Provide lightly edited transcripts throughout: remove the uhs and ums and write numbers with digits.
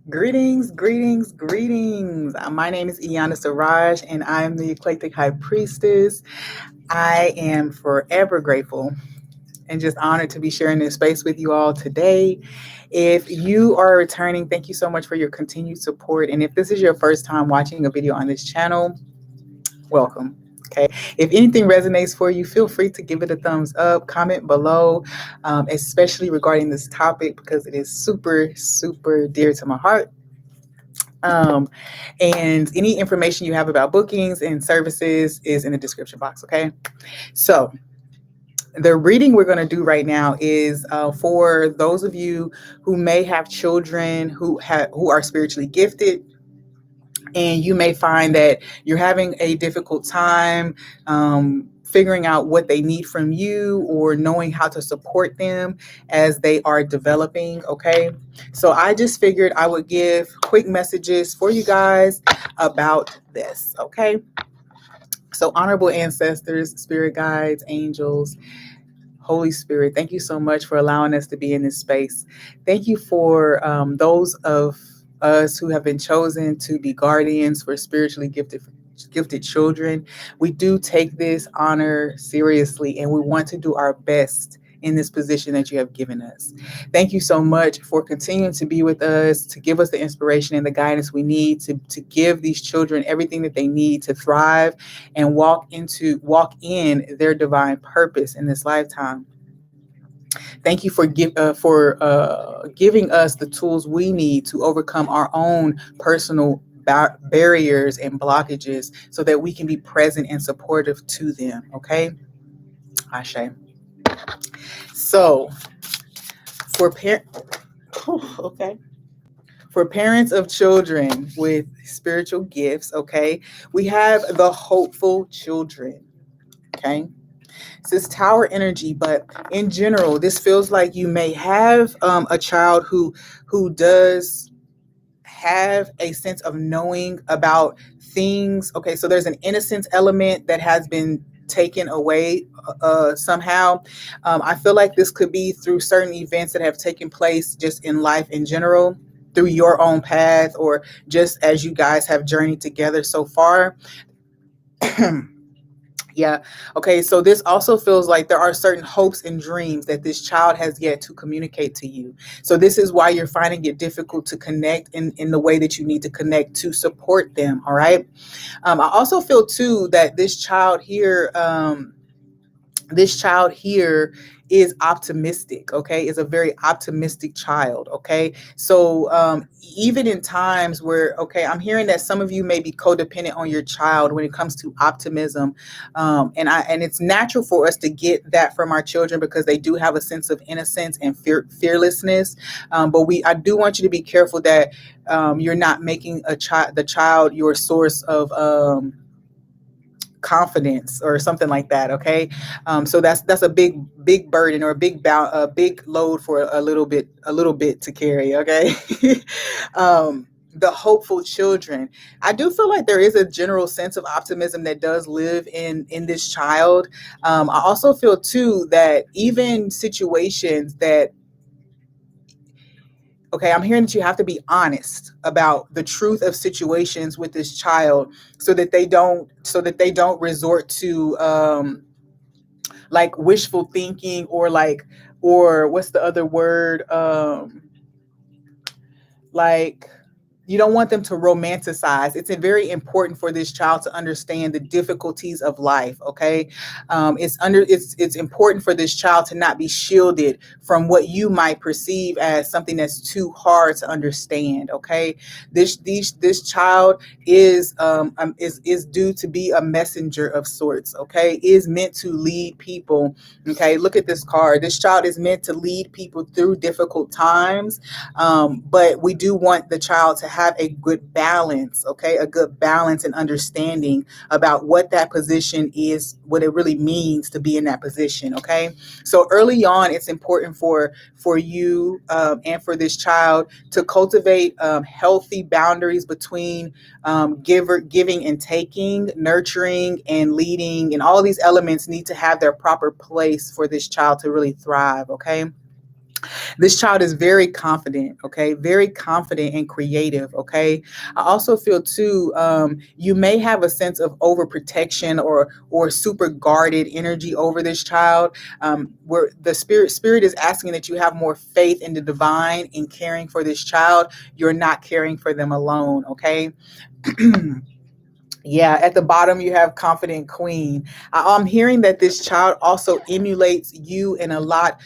Greetings, greetings, greetings. My name is Iyanda Siraj, and I'm the Eclectic High Priestess. I am forever grateful and just honored to be sharing this space with you all today. If you are returning, thank you so much for your continued support. And if this is your first time watching a video on this channel, welcome. Okay. If anything resonates for you, feel free to give it a thumbs up, comment below, especially regarding this topic because it is super, super dear to my heart. Um, and any information you have about bookings and services is in the description box. Okay. So the reading we're going to do right now is for those of you who may have children who are spiritually gifted, and you may find that you're having a difficult time figuring out what they need from you or knowing how to support them as they are developing. Okay, so I just figured I would give quick messages for you guys about this. Okay, so honorable ancestors, spirit guides, angels, Holy Spirit, thank you so much for allowing us to be in this space. Thank you for those of us who have been chosen to be guardians for spiritually gifted children. We do take this honor seriously, and we want to do our best in this position that you have given us. Thank you so much for continuing to be with us, to give us the inspiration and the guidance we need to give these children everything that they need to thrive and walk in their divine purpose in this lifetime. Thank you for giving us the tools we need to overcome our own personal barriers and blockages so that we can be present and supportive to them. Okay, Ashe. So for okay. For parents of children with spiritual gifts, okay, we have the hopeful children. Okay. This tower energy, but in general, this feels like you may have a child who does have a sense of knowing about things. Okay, so there's an innocence element that has been taken away somehow. I feel like this could be through certain events that have taken place just in life in general, through your own path, or just as you guys have journeyed together so far. Yeah. Okay. So this also feels like there are certain hopes and dreams that this child has yet to communicate to you. So this is why you're finding it difficult to connect in the way that you need to connect to support them. All right. I also feel too that this child here is optimistic. Okay, is a very optimistic child. Okay, so even in times where, okay, I'm hearing that some of you may be codependent on your child when it comes to optimism, and it's natural for us to get that from our children because they do have a sense of innocence and fearlessness. But I do want you to be careful that you're not making the child your source of confidence or something like that. Okay, so that's a big burden or a big load for a little bit to carry. Okay. The hopeful children, I do feel like there is a general sense of optimism that does live in this child. I also feel too that even situations that, okay, I'm hearing that you have to be honest about the truth of situations with this child so that they don't resort to like wishful thinking or what's the other word, like you don't want them to romanticize. It's very important for this child to understand the difficulties of life. Okay, it's important for this child to not be shielded from what you might perceive as something that's too hard to understand. Okay, this child is due to be a messenger of sorts. Okay, is meant to lead people. Okay, look at this card. This child is meant to lead people through difficult times. But we do want the child to have a good balance, okay? A good balance and understanding about what that position is, what it really means to be in that position, okay? So early on, it's important for you and for this child to cultivate healthy boundaries between giving and taking, nurturing and leading, and all these elements need to have their proper place for this child to really thrive, okay? This child is very confident, okay, very confident and creative, okay. I also feel too, you may have a sense of overprotection or super guarded energy over this child, where the spirit is asking that you have more faith in the divine in caring for this child. You're not caring for them alone, okay. Yeah, at the bottom you have confident queen. I'm hearing that this child also emulates you in a lot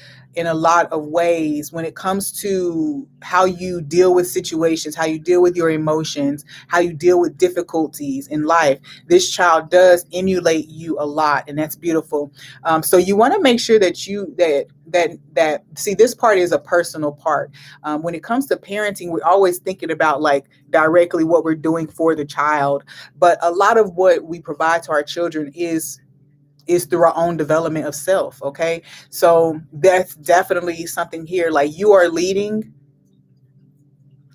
of ways when it comes to how you deal with situations, how you deal with your emotions, how you deal with difficulties in life. This child does emulate you a lot, and that's beautiful. So you want to make sure that that see, this part is a personal part. When it comes to parenting, we're always thinking about like directly what we're doing for the child, but a lot of what we provide to our children is through our own development of self, okay. So that's definitely something here, like you are leading,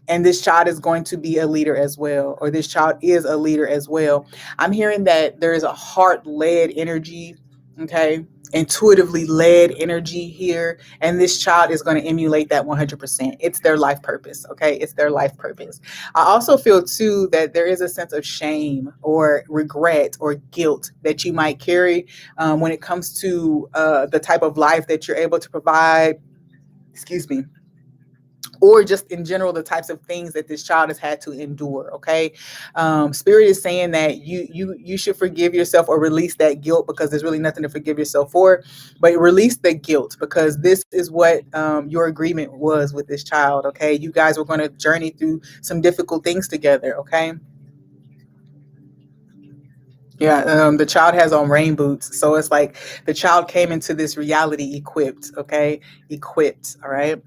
and this child is going to be a leader as well, or this child is a leader as well. I'm hearing that there is a heart led energy, okay, intuitively led energy here, and this child is going to emulate that 100%. It's their life purpose, okay, it's their life purpose. I also feel too that there is a sense of shame or regret or guilt that you might carry, when it comes to the type of life that you're able to provide, excuse me, or just in general the types of things that this child has had to endure, okay. Spirit is saying that you should forgive yourself or release that guilt, because there's really nothing to forgive yourself for, but release the guilt, because this is what your agreement was with this child, okay. You guys were going to journey through some difficult things together, okay. Yeah, the child has on rain boots, so it's like the child came into this reality equipped, okay, equipped, all right.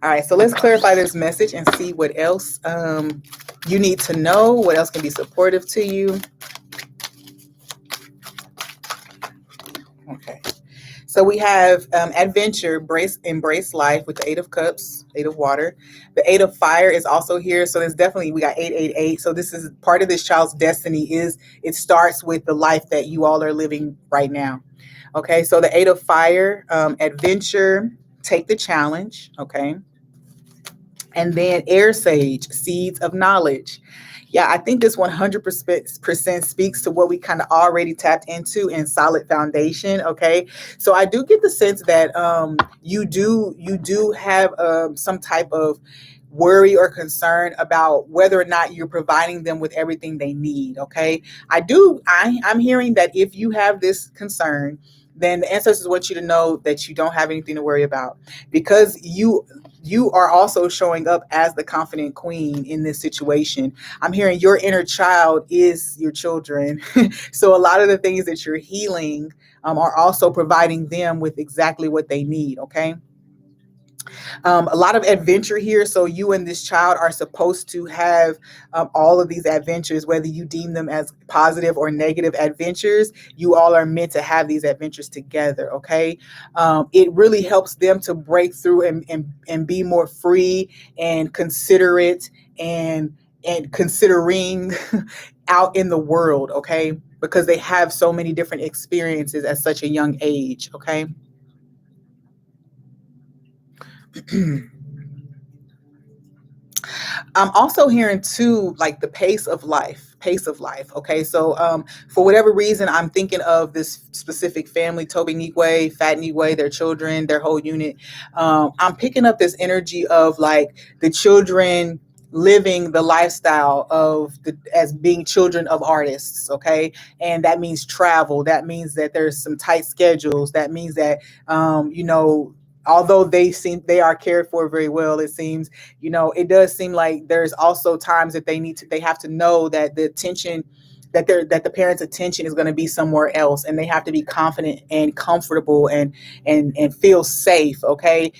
All right, so let's clarify this message and see what else you need to know, what else can be supportive to you. Okay, so we have adventure, embrace life with the Eight of Cups, Eight of Water. The Eight of Fire is also here, so there's definitely, we got 888. So this is part of this child's destiny, is it starts with the life that you all are living right now. Okay, so the Eight of Fire, adventure, take the challenge, okay. And then air sage, seeds of knowledge. Yeah, I think this 100% speaks to what we kind of already tapped into in solid foundation. Okay, so I do get the sense that you do have some type of worry or concern about whether or not you're providing them with everything they need. Okay, I'm hearing that if you have this concern, then the ancestors want you to know that you don't have anything to worry about, because you are also showing up as the confident queen in this situation. I'm hearing your inner child is your children. So a lot of the things that you're healing are also providing them with exactly what they need, okay? A lot of adventure here. So you and this child are supposed to have all of these adventures, whether you deem them as positive or negative adventures. You all are meant to have these adventures together. Okay, it really helps them to break through and be more free and considerate and considering out in the world. Okay, because they have so many different experiences at such a young age. Okay. I'm also hearing too, like the pace of life. Okay, so for whatever reason, I'm thinking of this specific family, Toby Nigwe, Fat Nigwe, their children, their whole unit. I'm picking up this energy of like the children living the lifestyle of the as being children of artists. Okay, and that means travel. That means that there's some tight schedules. That means that although they are cared for very well, it seems, it does seem like there's also times that they have to know that the attention that the parents' attention is going to be somewhere else, and they have to be confident and comfortable and feel safe, okay,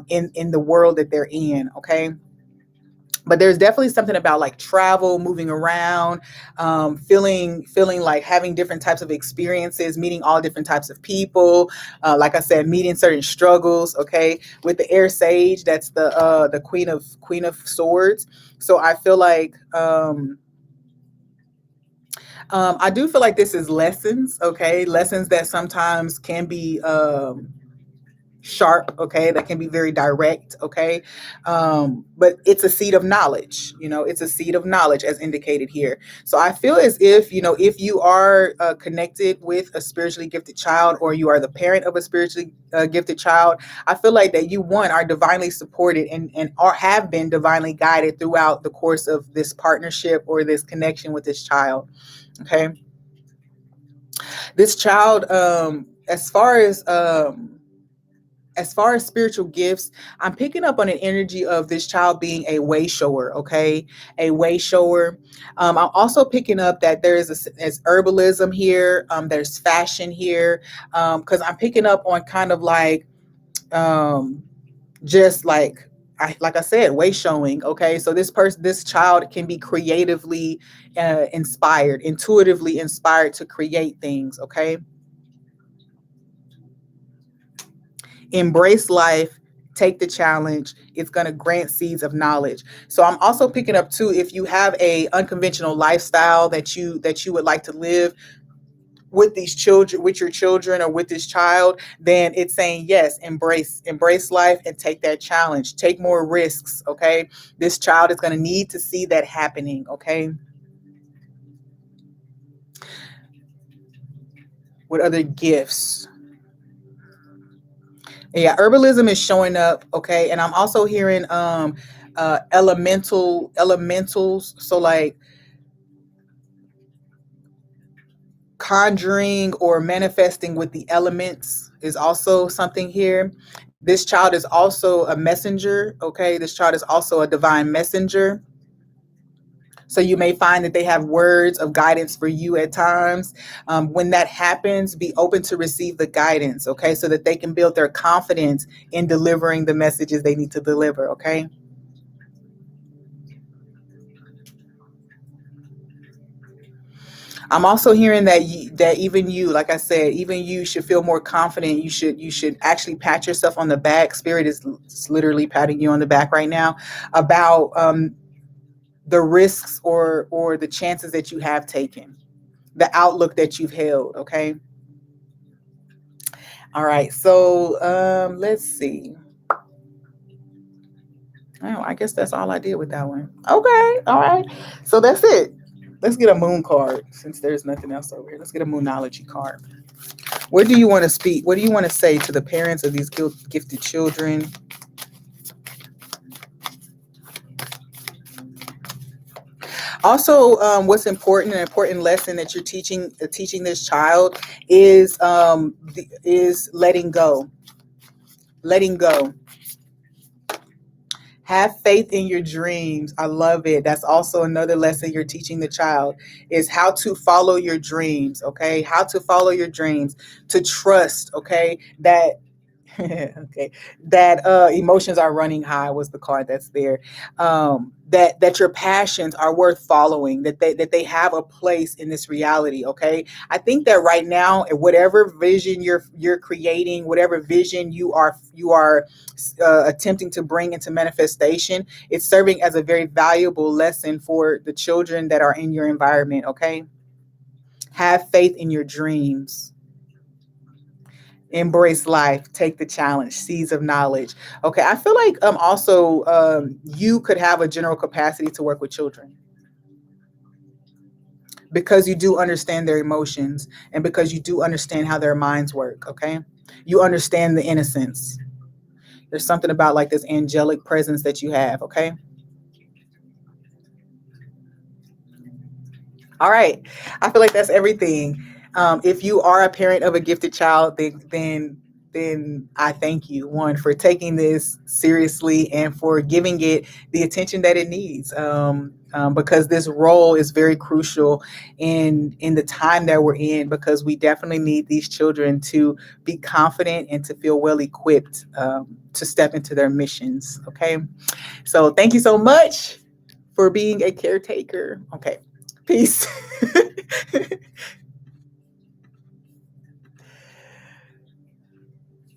in the world that they're in, okay. But there's definitely something about like travel, moving around, feeling like having different types of experiences, meeting all different types of people. Like I said, meeting certain struggles. Okay, with the air sage, that's the queen of swords. So I feel like I do feel like this is lessons. Okay, lessons that sometimes can be sharp, okay, that can be very direct, okay, but it's a seed of knowledge, it's a seed of knowledge as indicated here. So I feel as if, if you are connected with a spiritually gifted child, or you are the parent of a spiritually gifted child, I feel like that you, one, are divinely supported, and are have been divinely guided throughout the course of this partnership or this connection with this child, okay. This child, as far as spiritual gifts, I'm picking up on an energy of this child being a way shower, okay? A way shower. I'm also picking up that there is as herbalism here, there's fashion here, because I'm picking up on kind of like, um, just like I said, way showing, okay? So this child can be creatively inspired, intuitively inspired to create things, okay? Embrace life, take the challenge. It's going to grant seeds of knowledge. So I'm also picking up too, if you have a unconventional lifestyle that you would like to live with these children, with your children, or with this child, then it's saying yes, embrace life and take that challenge, take more risks, okay? This child is going to need to see that happening, okay? What other gifts? Yeah, herbalism is showing up, okay? And I'm also hearing elementals, so like conjuring or manifesting with the elements is also something here. This child is also a messenger, okay? This child is also a divine messenger. So you may find that they have words of guidance for you at times. When that happens, be open to receive the guidance, okay? So that they can build their confidence in delivering the messages they need to deliver, okay? I'm also hearing that that even you, like I said, even you should feel more confident. You should actually pat yourself on the back. Spirit is literally patting you on the back right now about the risks or the chances that you have taken, the outlook that you've held. Okay. All right. So let's see. Oh, I guess that's all I did with that one. Okay. All right. So that's it. Let's get a moon card since there's nothing else over here. Let's get a moonology card. What do you want to speak? What do you want to say to the parents of these gifted children? Also, what's important, an important lesson that you're teaching this child is letting go. Letting go. Have faith in your dreams. I love it. That's also another lesson you're teaching the child, is how to follow your dreams, okay? How to follow your dreams, to trust, okay? That okay, that emotions are running high was the card that's there. That your passions are worth following, that they have a place in this reality, okay? I think that right now, whatever vision you're creating, whatever vision you are attempting to bring into manifestation, it's serving as a very valuable lesson for the children that are in your environment, okay? Have faith in your dreams. Embrace life, take the challenge, seeds of knowledge. Okay, I feel like also you could have a general capacity to work with children because you do understand their emotions, and because you do understand how their minds work, okay? You understand the innocence. There's something about like this angelic presence that you have, okay? All right. I feel like that's everything. If you are a parent of a gifted child, then I thank you, one, for taking this seriously and for giving it the attention that it needs. Because this role is very crucial in the time that we're in, because we definitely need these children to be confident and to feel well equipped to step into their missions. Okay. So thank you so much for being a caretaker. Okay. Peace.